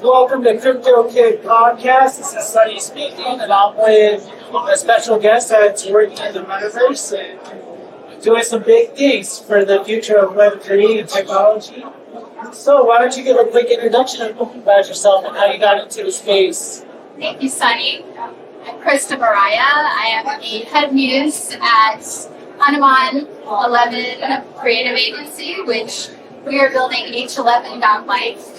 Welcome to Crypto Kid Podcast. This is Sunny speaking, and I'm with a special guest that's working in the metaverse and doing some big things for the future of Web3 and technology. So why don't you give a quick introduction about yourself and how you got into the space? Thank you, Sunny. I'm Christa, Mariah. I am the head muse at Hanuman 11 Creative Agency, which we are building H11.life,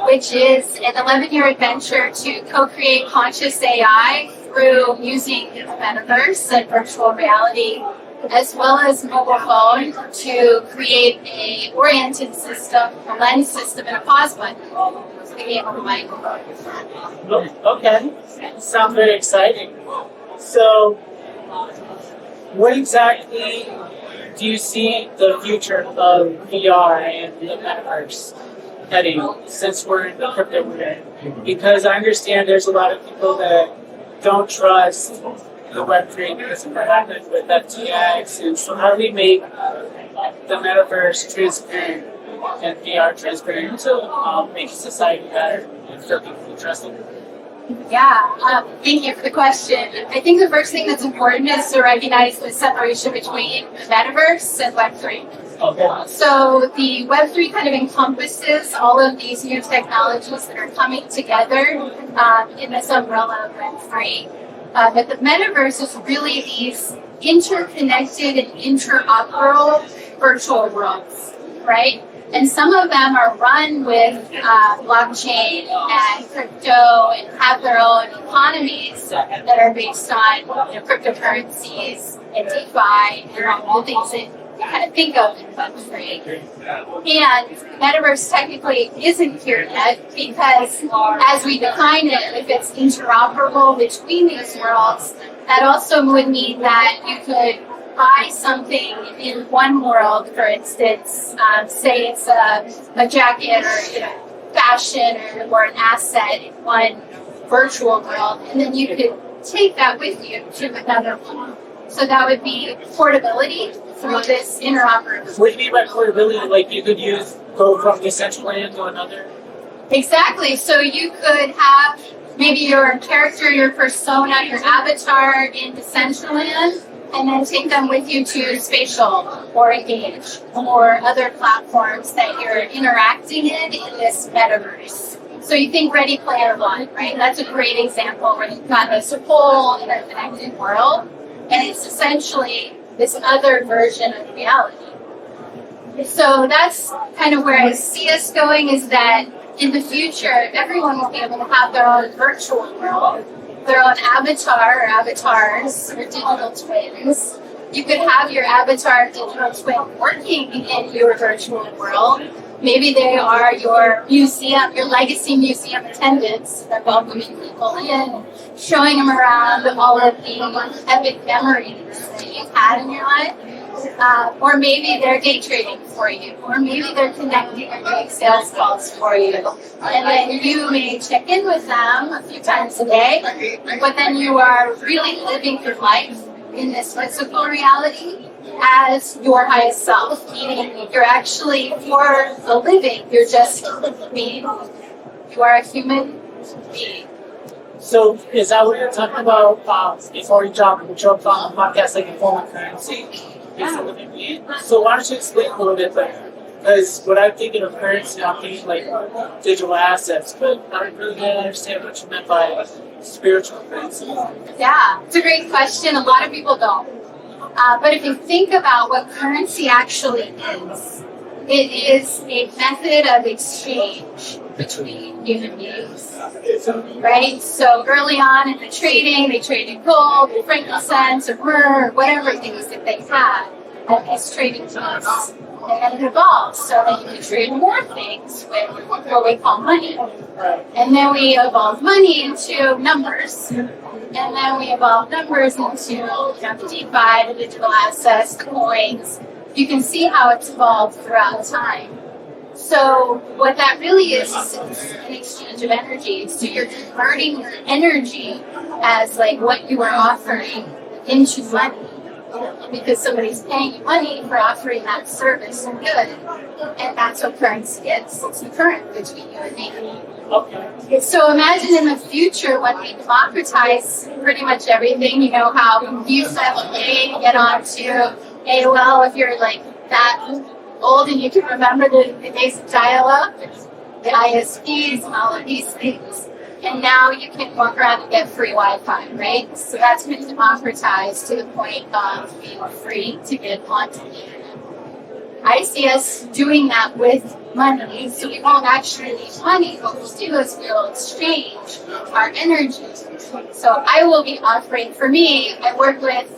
which is an 11-year adventure to co-create conscious AI through using the metaverse and virtual reality, as well as mobile phone, to create a oriented system, a lens system, and a pause button. Okay, sounds very exciting. So, what exactly do you see the future of VR and the metaverse heading since we're in the crypto world? Because I understand there's a lot of people that don't trust the Web3 because of what happened with FTX, and so how do we make the metaverse transparent and VR transparent to make society better and for people to trust it? Yeah, thank you for the question. I think the first thing that's important is to recognize the separation between metaverse and Web3. Okay. So the Web3 kind of encompasses all of these new technologies that are coming together in this umbrella of Web3. But the metaverse is really these interconnected and interoperable virtual worlds, right? And some of them are run with blockchain and crypto and have their own economies that are based on cryptocurrencies and DeFi and all the things that you kind of think of in Web3. And metaverse technically isn't here yet because as we define it, if it's interoperable between these worlds, that also would mean that you could buy something in one world, for instance, say it's a jacket or fashion or an asset in one virtual world, and then you could take that with you to another one. So that would be portability through this interoperability. What do you mean by portability? Like you could go from Decentraland to another? Exactly. So you could have maybe your character, your persona, your avatar in Decentraland, and then take them with you to Spatial or Engage or other platforms that you're interacting in this metaverse. So you think Ready Player One, right? That's a great example where you've got this whole interconnected world, and it's essentially this other version of reality. So that's kind of where I see us going, is that in the future, everyone will be able to have their own virtual world, their own avatar or avatars or digital twins. You could have your avatar digital twin working in your virtual world. Maybe they are your museum, your legacy museum attendants. They're welcoming people in, showing them around all of the epic memories that you've had in your life. Or maybe they're day trading for you, or maybe they're connecting or doing sales calls for you. And then you may check in with them a few times a day, but then you are really living your life in this physical reality as your highest self, meaning you're actually, for a living, you're just being. You are a human being. So is that what you're talking about before you jump on the podcast, like a form of currency? So why don't you explain a little bit better? Because when I'm thinking of currency, I'm thinking like digital assets, but I don't really understand what you meant by spiritual currency. Yeah, it's a great question. A lot of people don't. But if you think about what currency actually is, it is a method of exchange between human beings, right? So early on in the trading, they traded gold, frankincense, or myrrh, or whatever things that they had at these trading posts. And then it evolved so that you could trade more things with what we call money. And then we evolved money into numbers. And then we evolved numbers into the DeFi, the digital assets, the coins. You can see how it's evolved throughout time. So what that really is an exchange of energy. So you're converting your energy as like what you are offering into money, because somebody's paying you money for offering that service or good. And that's what currency is. It's the current between you and me. Okay. So imagine in the future when we democratize pretty much everything, you know how you said, okay, get on to AOL if you're like that old and you can remember the days of dial-up, the ISPs and all of these things. And now you can walk around and get free Wi-Fi, right? So that's been democratized to the point of being free to get onto the internet. I see us doing that with money, so we won't actually need money. What we'll do is we'll exchange our energy. So I will be offering, for me, I work with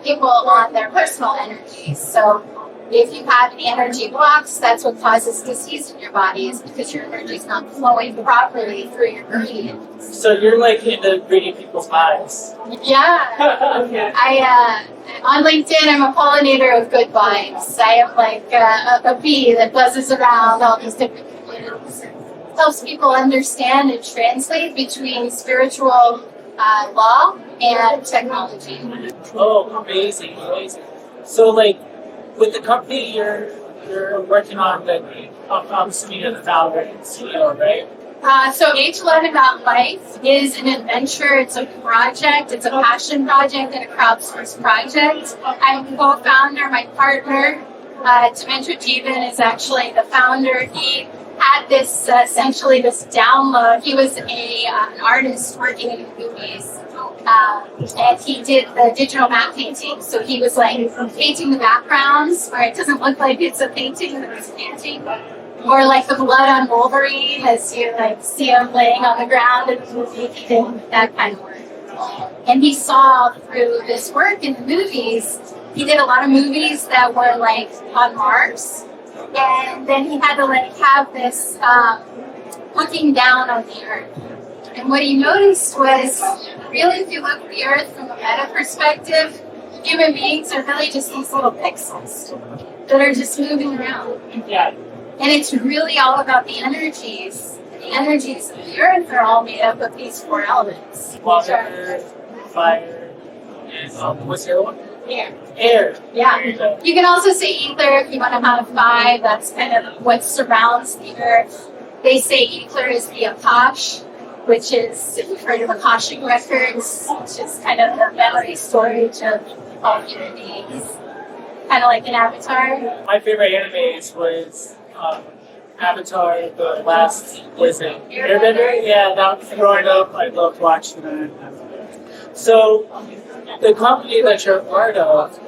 people on their personal energy. So if you have any energy blocks, that's what causes disease in your body, is because your energy is not flowing properly through your meridians. So you're like into reading people's minds. Yeah. Okay. On LinkedIn, I'm a pollinator of good vibes. I am like a bee that buzzes around all these different communities. Helps people understand and translate between spiritual law and technology. Oh, amazing. So, like, with the company you're working on, that I'm assuming you're the founder and CEO, right? So H11.life is an adventure, it's a project, it's a passion project and a crowdsourced project. I'm a co-founder, my partner, Treedom, is actually the founder. He had this, essentially this download. He was an artist working in movies. And he did the digital map painting. So he was like painting the backgrounds where it doesn't look like it's a painting, but it's a painting. Or like the blood on Wolverine as you like see him laying on the ground in the movie, he did that kind of work. And he saw through this work in the movies, he did a lot of movies that were like on Mars. And then he had to like have this looking down on the Earth. And what he noticed was, really, if you look at the Earth from a meta perspective, human beings are really just these little pixels that are just moving around. Yeah. And it's really all about the energies. The energies of the Earth are all made up of these four elements. Water, fire, and what's the other one? Air. Yeah. Air. You can also say ether if you want to have five. That's kind of what surrounds the Earth. They say ether is the Akash, which is, if you've heard of Akashic Records, which is kind of the memory storage of all human beings. Kind of like an avatar. My favorite animes was Avatar, the last, was it Airbender? Yeah, growing up, I loved watching that. So, the company that you're a part of,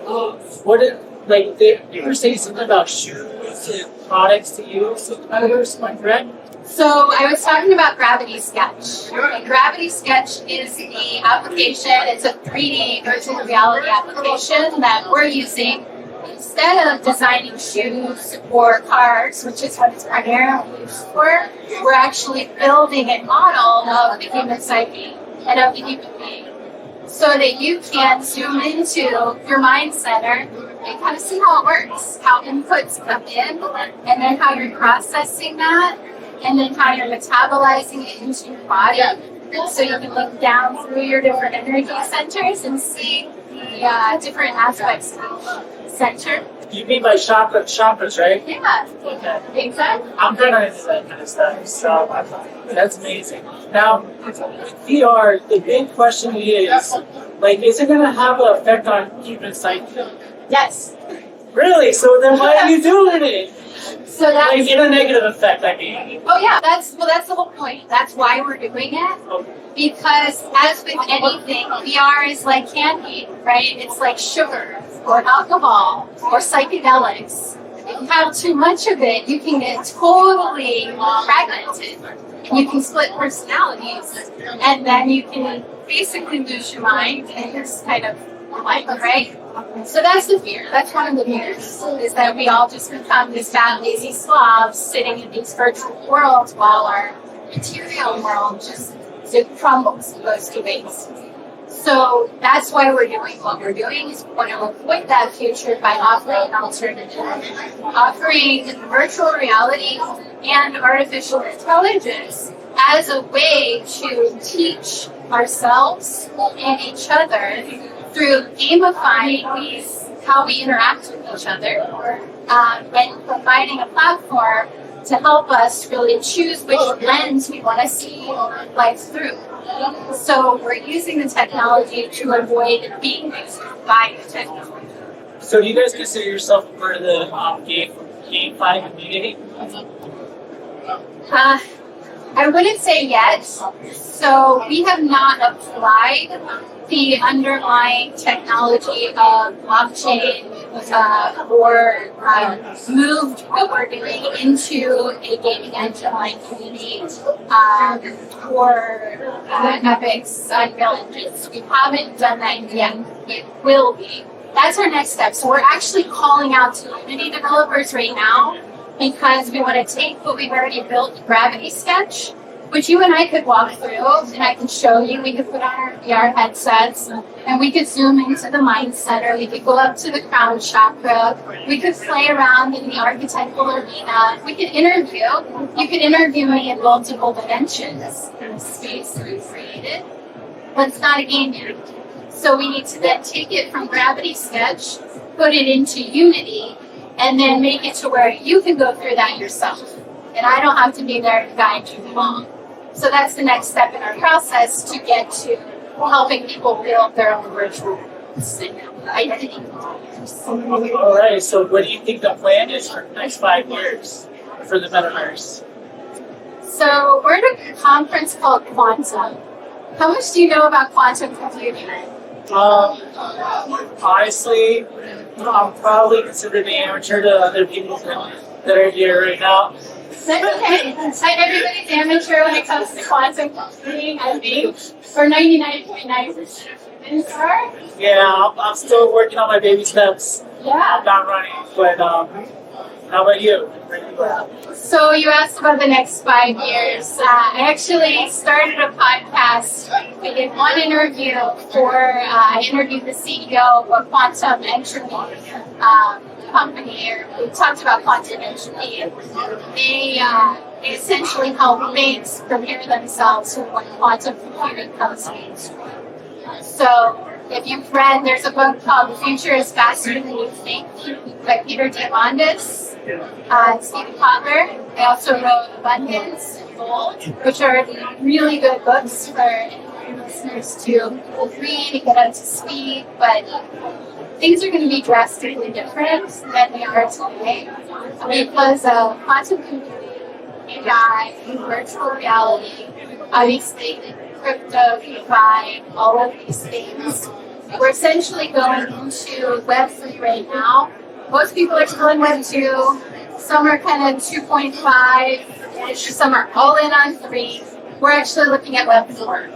you were saying something about shoes and products to use in metaverse, am I correct? So I was talking about Gravity Sketch. And Gravity Sketch is the application, it's a 3D virtual reality application that we're using. Instead of designing shoes or cars, which is what it's primarily used for, we're actually building a model of the human psyche and of the human being, so that you can zoom into your mind center and kind of see how it works, how inputs come in, and then how you're processing that, and then how you're metabolizing it into your body. So you can look down through your different energy centers and see the different aspects of each center. You mean by chakras, right? Yeah, Okay. exactly. I'm kind of into that kind of stuff, so that's amazing. Now, with VR, the big question is, like, is it going to have an effect on human psyche? Yes. Really? So then why are you doing it? So that's Like, in a negative effect, I mean. oh yeah, that's the whole point. That's why we're doing it. Okay. Because as with anything, VR is like candy, right? It's like sugar or alcohol or psychedelics. If you have too much of it, you can get totally fragmented. You can split personalities, and then you can basically lose your mind and just kind of life, right? So that's the fear. That's one of the fears, is that we all just become these fat, lazy slobs sitting in these virtual worlds while our material world just crumbles and goes to waste. So that's why we're doing what we're doing, is we want to avoid that future by offering an alternative. Offering virtual reality and artificial intelligence as a way to teach ourselves and each other through gamifying how we interact with each other, and providing a platform to help us really choose which lens we want to see life through. So we're using the technology to avoid being used by the technology. So do you guys consider yourself part of the GameFi community? I wouldn't say yet. So we have not applied the underlying technology of blockchain or moved what we're doing into a gaming engine like Unity or Epic's Unreal Engines. We haven't done that yet. It will be. That's our next step. So we're actually calling out to Unity developers right now because we want to take what we've already built, Gravity Sketch, which you and I could walk through, and I can show you. We could put on our VR headsets, and we could zoom into the mind center. We could go up to the crown chakra. We could play around in the archetypal arena. We could interview. You could interview me in multiple dimensions in the space that we created. But it's not a game yet. So we need to then take it from Gravity Sketch, put it into Unity, and then make it to where you can go through that yourself. And I don't have to be there to guide you along. So that's the next step in our process to get to helping people build their own virtual identity. All right, so what do you think the plan is for the next 5 years for the metaverse? So we're at a conference called Quantum. How much do you know about quantum computing? Honestly, I'm probably considered an amateur to other people that are here right now. That's okay. Everybody's amateur when it comes to quantum computing, I think. For 99.9% humans are. Yeah, I'm still working on my baby steps. Yeah. I'm not running, but how about you? So you asked about the next 5 years. I actually started a podcast. We did one interview I interviewed the CEO of a quantum entropy company. We talked about quantum entropy. They essentially help banks prepare themselves for when quantum computing comes mainstream. So if you've read, there's a book called The Future is Faster Than You Think by Peter Diamandis and Stephen Kotler. They also wrote Abundance and Gold, which are really good books for listeners to read and get up to speed. But things are going to be drastically different than they are today because of quantum computing, AI, virtual reality, obviously crypto, DeFi, all of these things. We're essentially going into Web3 right now. Most people are still in Web 2. Some are kind of 2.5. Some are all in on 3. We're actually looking at Web 4.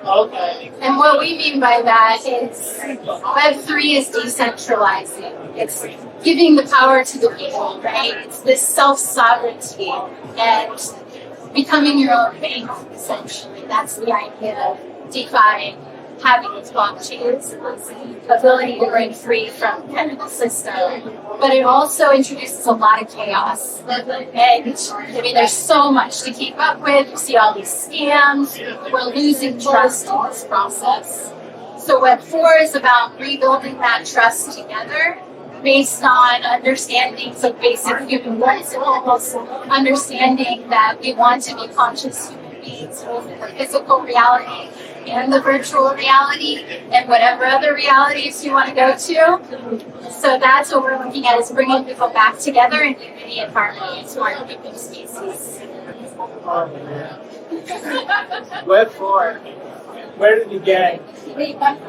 Okay. And what we mean by that is Web 3 is decentralizing. It's giving the power to the people, right? It's this self-sovereignty and becoming your own bank, essentially. That's the idea of DeFi, having these blockchains, the ability to break free from kind of the system. But it also introduces a lot of chaos. And I mean, there's so much to keep up with. You see all these scams. We're losing trust in this process. So Web 4 is about rebuilding that trust together based on understandings of basic human principles, understanding that we want to be conscious human beings both in the physical reality and the virtual reality and whatever other realities you want to go to. So that's what we're looking at, is bringing people back together in unity and harmony as one human species. Web 4. Where did you get it?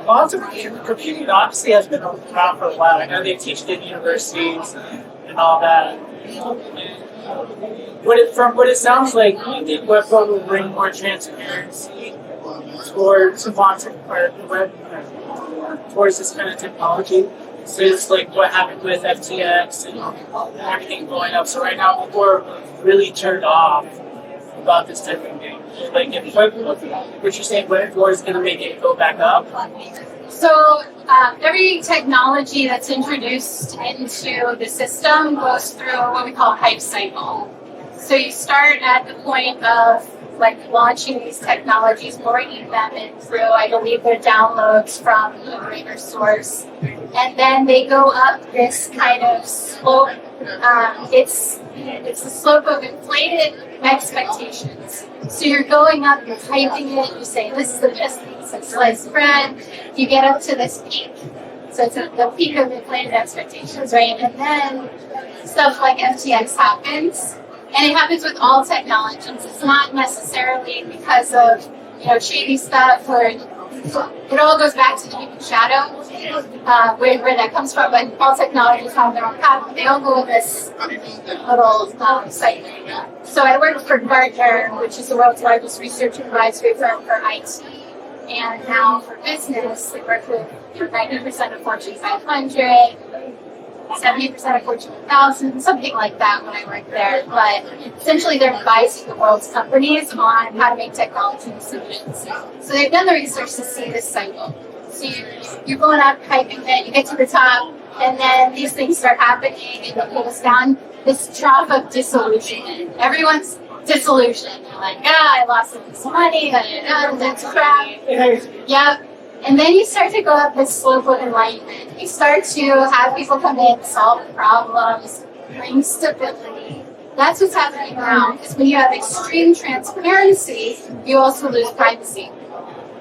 Quantum computing honestly has been around for a while. I know they teach it in universities and all that. From what it sounds like, you think Web 4 will bring more transparency towards quantum or web, towards this kind of technology. So it's like what happened with FTX and everything going up. So right now people are really turned off about this type of thing. Like if what you're saying, Web 4 is going to make it go back up. So every technology that's introduced into the system goes through what we call a hype cycle. So you start at the point of like launching these technologies, bringing them in through, I believe they're downloads from the greater source. And then they go up this kind of slope. It's the slope of inflated expectations. So you're going up, you're typing it, you say, this is the best thing since sliced bread. You get up to this peak. So it's the peak of inflated expectations, right? And then stuff like FTX happens. And it happens with all technologies. It's not necessarily because of, shady stuff, or it all goes back to the human shadow, where that comes from. But all technologies have their own path. They all go in this little cycle. So I worked for Gartner, which is the world's largest research advisory firm for IT. And now for business, they work with 90% of Fortune 500. 70% of Fortune 1000, something like that when I worked there. But essentially, they're advising the world's companies on how to make technology decisions. So they've done the research to see this cycle. So you're going up, typing it, you get to the top, and then these things start happening, and it goes down this trough of disillusionment. Everyone's disillusioned. They're like, I lost all this money, that's crap. Yep. And then you start to go up this slope of enlightenment. You start to have people come in, solve problems, bring stability. That's what's happening now. Because when you have extreme transparency, you also lose privacy.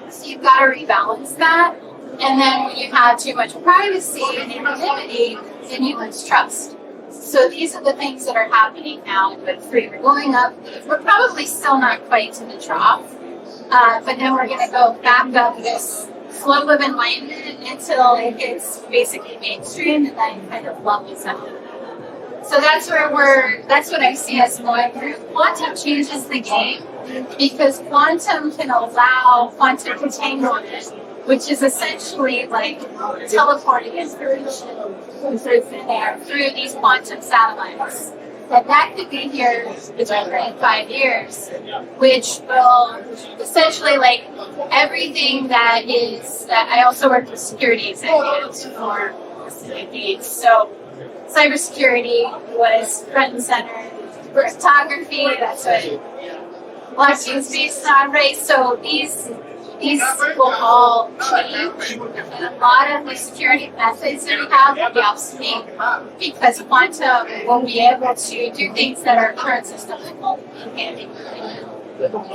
So you've got to rebalance that. And then when you have too much privacy and anonymity, then you lose trust. So these are the things that are happening now in Web3. We're going up. We're probably still not quite to the trough. But then we're going to go back up this slope of enlightenment until it gets basically mainstream and then kind of levels out. So that's what I see us going through. Quantum changes the game because quantum can allow quantum entanglement, which is essentially like teleporting information through thin air, through these quantum satellites. And that could be here between 3 and 5 years, which will essentially, like, everything that is, I also work with security executives for decades. So cybersecurity was front and center. Cryptography, that's what blockchain's based on, right? So these will all change, and a lot of the security methods that we have will be obsolete because quantum will be able to do things that our current system can't do.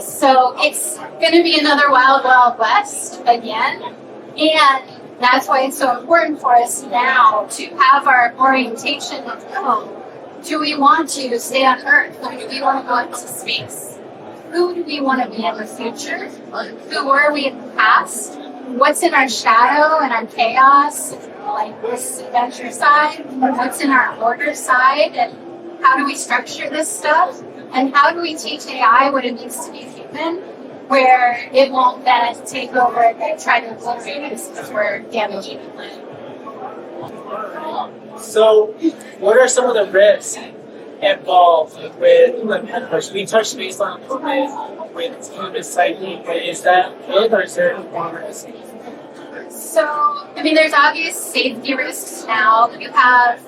So it's going to be another wild, wild west again, and that's why it's so important for us now to have our orientation of, do we want to stay on Earth, or do we want to go into space? Who do we want to be in the future? Who were we in the past? What's in our shadow and our chaos, like this adventure side? What's in our order side? And how do we structure this stuff? And how do we teach AI what it means to be human, where it won't then take over and try to infiltrate us because we're damaging the planet? So, what are some of the risks involved with the metaverse? We touched base on it with human psyche, but is that it, or is there more risk? So, I mean, there's obvious safety risks now. You have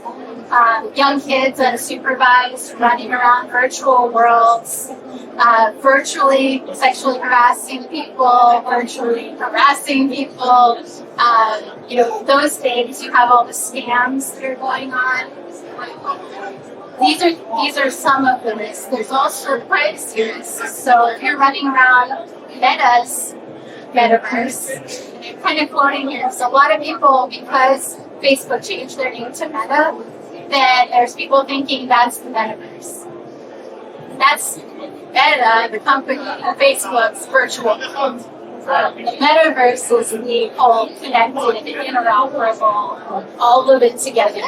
young kids unsupervised running around virtual worlds, virtually sexually harassing people, virtually harassing people. Those things, you have all the scams that are going on. These are some of the risks. There's also privacy risks. So if you're running around Meta's metaverse, and you're kind of floating here. So a lot of people, because Facebook changed their name to Meta, then there's people thinking that's the metaverse. That's Meta, the company, Facebook's virtual world. The metaverse is the whole connected, interoperable, all of it together.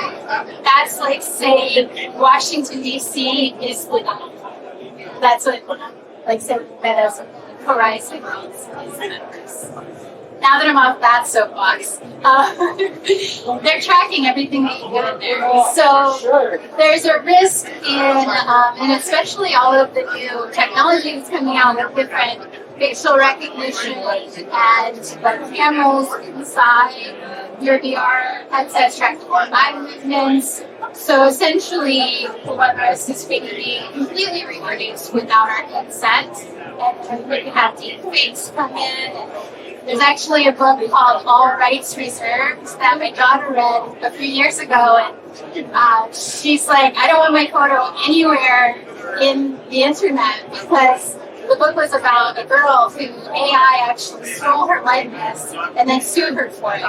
That's like saying Washington, D.C. is the That's what, like, say Meta's horizon is the metaverse. Now that I'm off that soapbox, they're tracking everything that you do in there. So there's a risk in, and especially all of the new technology that's coming out with different facial recognition and the cameras inside your VR headsets track your body movements. So essentially, the webOS is being completely reproduced without our headset, and we can have deep fakes come in. There's actually a book called All Rights Reserved that my daughter read a few years ago, and she's like, I don't want my photo anywhere in the internet, because the book was about a girl who AI actually stole her likeness and then sued her for it.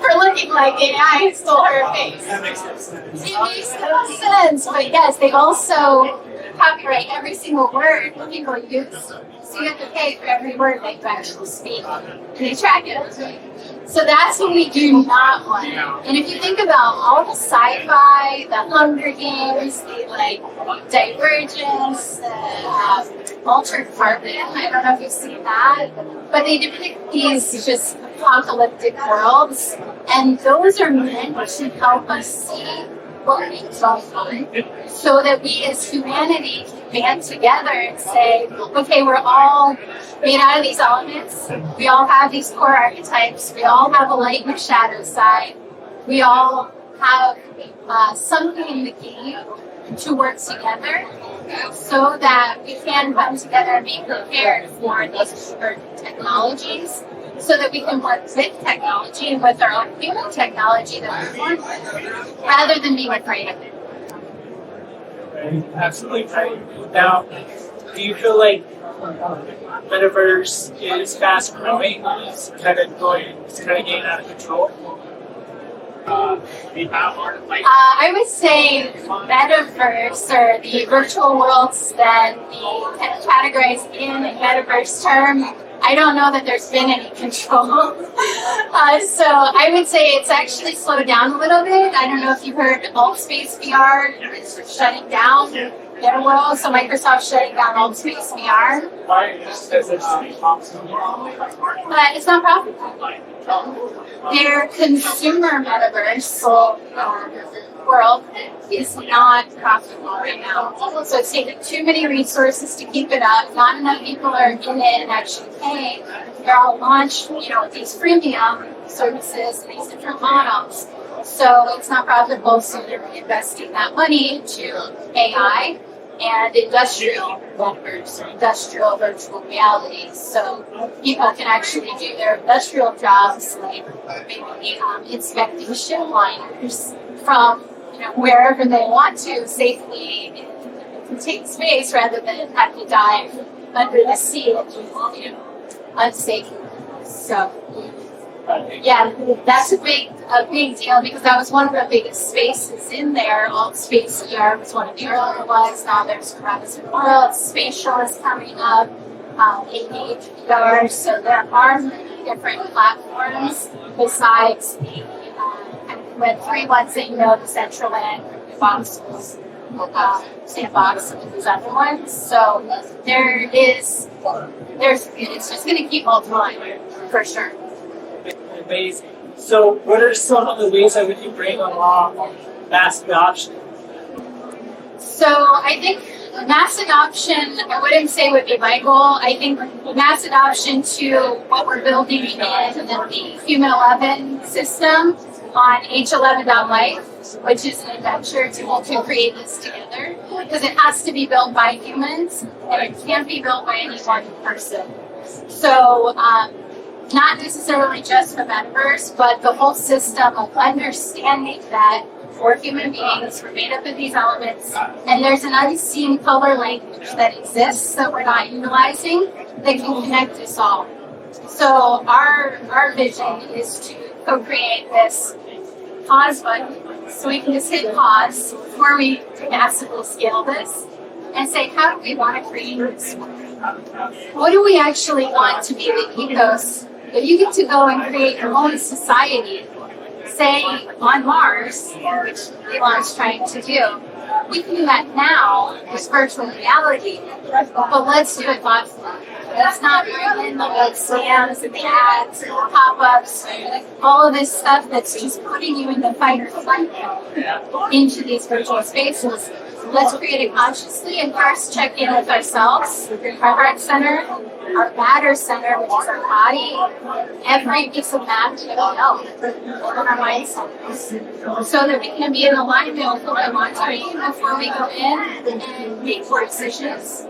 For looking like AI stole her face. That makes sense. It makes no sense, but yes, they also copyright every single word people use. So you have to pay for every word that you actually speak. And they track it. So that's what we do not want. And if you think about all the sci-fi, the Hunger Games, the Divergence, the Altered Carbon, I don't know if you've seen that, but they depict these just apocalyptic worlds, and those are meant to help us see what makes us fun, so that we as humanity can band together and say, okay, we're all made out of these elements, we all have these core archetypes, we all have a light and a shadow side, we all have something in the game to work together so that we can come together and be prepared for these technologies, so that we can work with technology and with our own human technology that we want, rather than being afraid of it. Right. Absolutely right. Now, do you feel like metaverse is fast growing? It's kind of getting out of control? I would say metaverse, or the virtual worlds that we kind of categorize in a metaverse term, I don't know that there's been any control. So I would say it's actually slowed down a little bit. I don't know if you heard AltSpace VR is shutting down their world, so Microsoft's shutting down AltSpace VR. Why? Just because it's But it's not profitable. Their consumer metaverse world is not profitable right now. So it's taking too many resources to keep it up. Not enough people are in it and actually paying. They're all launched, with these freemium services and these different models. So it's not profitable, so they're investing that money into AI and industrial metaverse, or industrial virtual reality. So people can actually do their industrial jobs, like maybe inspecting ship liners from wherever they want to safely in contained space, rather than have to dive under the sea and unsafe. So yeah, that's a big deal, because that was one of the biggest spaces in there. AltSpace VR was one of the earlier ones. Now there's Horizon World, Spatial is coming up, Engage VR. So there are many different platforms besides the Web3 ones that the Decentraland, Sandbox, and these other ones. So it's just going to keep multiplying for sure. amazing. So what are some of the ways that we can bring along mass adoption? So I think mass adoption, I wouldn't say would be my goal. I think mass adoption to what we're building in the Human 11 system on H11.life, which is an adventure to create this together, because it has to be built by humans and it can't be built by any one person. So not necessarily just the metaverse, but the whole system of understanding that we're human beings, we're made up of these elements, and there's an unseen color language that exists that we're not utilizing that can connect us all. So our vision is to co-create this pause button, so we can just hit pause before we massively scale this and say, how do we want to create this? What do we actually want to be the ethos? If you get to go and create your own society, say on Mars, which Elon's trying to do, we can do that now with virtual reality, but let's do it thoughtfully. Let's not bring in the old scams and the ads and the pop-ups, all of this stuff that's just putting you in the fight or flight into these virtual spaces. let's create it consciously and first check in with ourselves, our heart center, our matter center, which is our body, every piece of matter that we know, and our mind centers, so that we can be in alignment with what we want to be before we go in and make poor decisions.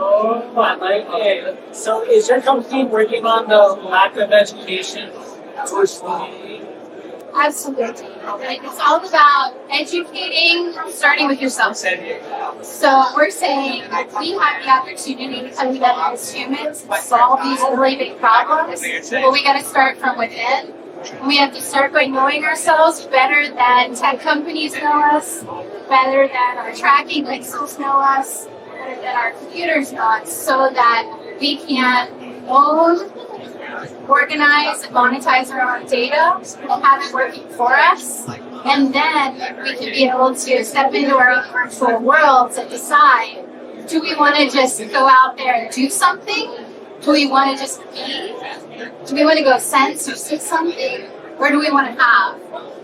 Oh, I like it. So is your company working on the lack of education towards community? Absolutely. It's all about educating, starting with yourself. So we're saying we have the opportunity to come together as humans and solve these really big problems, but we got to start from within. We have to start by knowing ourselves better than tech companies know us, better than our tracking systems know us, better than our computers know us, so that we can own, organize, and monetize our own data and have it working for us. And then we can be able to step into our own virtual worlds and decide, do we want to just go out there and do something? Do we want to just be? Do we want to go sense or see something? Or do we want to have?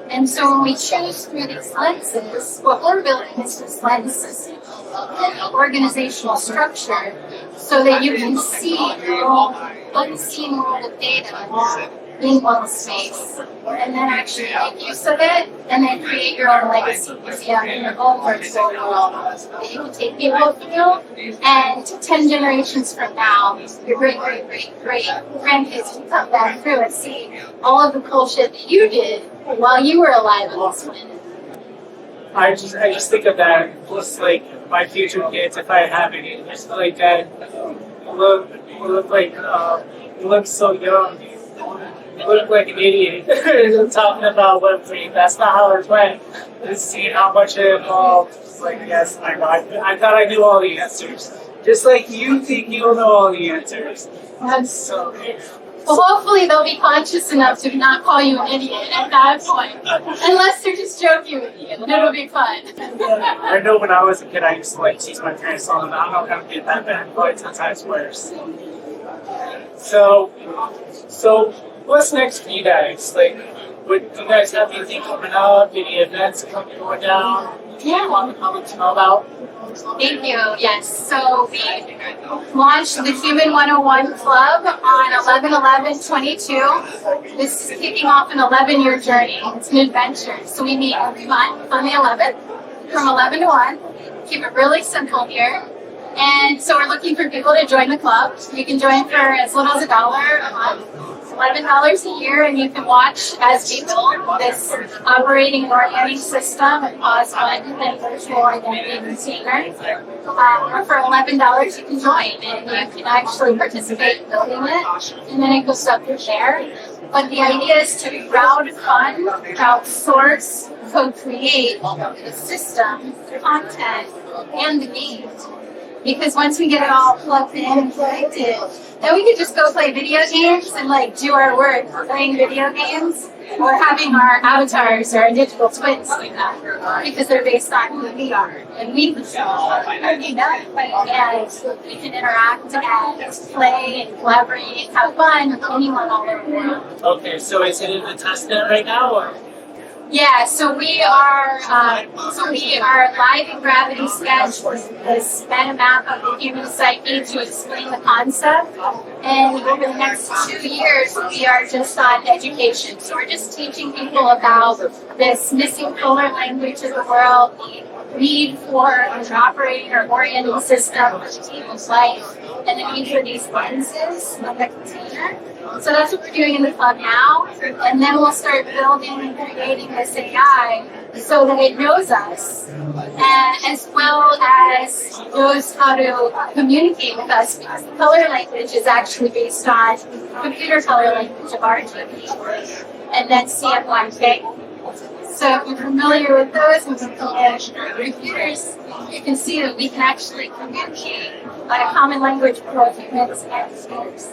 And so when we choose through these lenses, what we're building is this lens organizational structure so that you can see your own unseen world of data in one space, and then actually make use of it, and then create your own legacy museum in your own virtual world that you can take people through, and 10 generations from now, your great grandkids can come back through and see all of the cool shit that you did while you were alive on this planet. I just think of that, just like my future kids, if I have any, just like that, look like, you look so young. You look like an idiot talking about Web3. That's not how it went. Just seeing how much it involved. It's like, yes, I thought I knew all the answers. Just like you think you don't know all the answers. That's so good. Well, hopefully they'll be conscious enough to not call you an idiot at that point. Unless they're just joking with you, then it'll be fun. I know when I was a kid, I used to like tease my parents on them. I don't know how to get that bad, but it's sometimes worse. So what's next for you guys? Like, what do you guys have anything coming up? Any events going down? Yeah. Want the public to know about? Thank you. Yes. So we launched the Human 101 Club on 11/11/22. This is kicking off an 11-year journey. It's an adventure. So we meet every month on the 11th from 11 to 1. Keep it really simple here. And so we're looking for people to join the club. You can join for as little as $1 a month. $11 a year, and you can watch as we build this operating and orienting system and pause button and virtual identity container. Or for $11 you can join, and you can actually participate in building it, and then it goes up from there. But the idea is to crowdfund, crowdsource, co-create the system, the content, and the games. Because once we get it all plugged in and connected, then we could just go play video games and like do our work playing video games or having our avatars or our digital twins do that because they're based on who we are and we can and we can interact and play and collaborate and have fun with anyone all over the world. Okay, so is it in the testnet right now, or? Yeah, so we are live in Gravity Sketch, this meta map of the human psyche to explain the concept. And over the next 2 years, we are just on education. So we're just teaching people about this missing color language of the world, the need for an operating or orienting system for people's life, and the need for these lenses of the container. So that's what we're doing in the club now, and then we'll start building and creating this AI so that it knows us, and as well as knows how to communicate with us, because the color language is actually based on computer color language of RGB and then CMYK. So if you're familiar with those and computers, you can see that we can actually communicate on a common language for both humans and computers.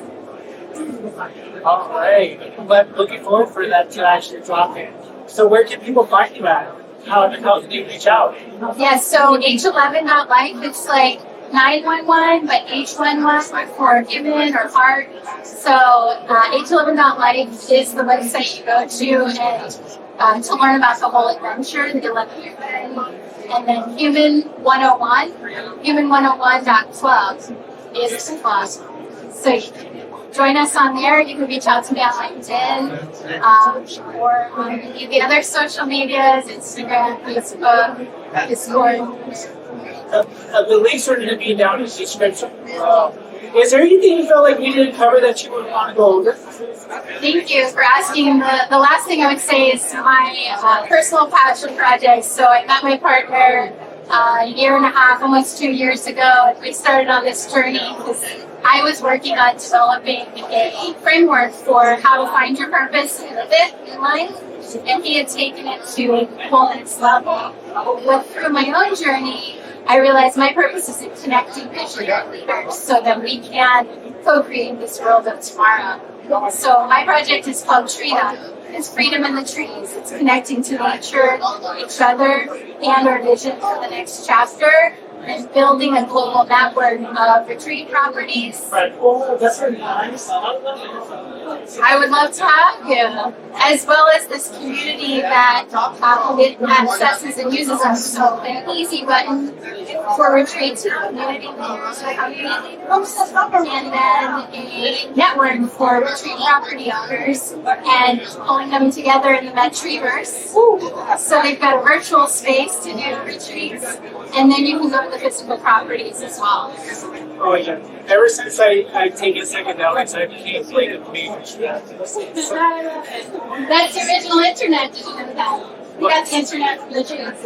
All right. But looking forward for that to actually drop in. So where can people find you at? How can you reach out? Yeah, so H11.life, it's like 911, but H11 for human or heart. So H11.life is the website you go to, and to learn about the whole adventure, the 11-year journey. And then Human 101, human101.club is the club. So you can join us on there. You can reach out to me on LinkedIn or on any of the other social medias, Instagram, Facebook, Discord. The links are going to be down in the description. Is there anything you felt like we didn't cover that you would want to go over? Thank you for asking. The last thing I would say is my personal passion project. So I met my partner a year and a half, almost 2 years ago, and we started on this journey because I was working on developing a framework for how to find your purpose and live it in life, and he had taken it to the whole next level. But through my own journey, I realized my purpose is in connecting visionary leaders so that we can co-create this world of tomorrow. So my project is called Treedom. It's freedom in the trees. It's connecting to nature, each other, and our vision for the next chapter, and building a global network of retreat properties. Oh, that's very nice. I would love to have you, as well as this community that accesses and uses us. So an easy button for retreats to community leaders, and then a network for retreat property owners, and pulling them together in the Treeverse. So they've got a virtual space to do retreats, and then you can go to the physical properties as well. Oh yeah. Ever since I taken psychedelics, I became like a mage. That's the original internet. Did you know that? We got the internet from the trees.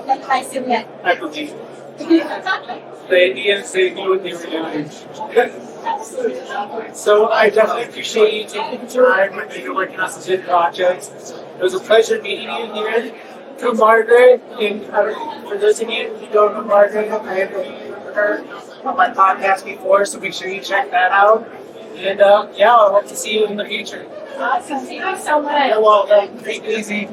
That's I see that. I believe. The Indians, they knew what they were doing. So I definitely appreciate you taking the time and you're working on some good projects. It was a pleasure meeting you here. To Margaret, and for those of you who don't know Margaret, I have interviewed her on my podcast before, so make sure you check that out. And yeah, I hope to see you in the future. Awesome. Thank you so much. You're welcome. Take it easy.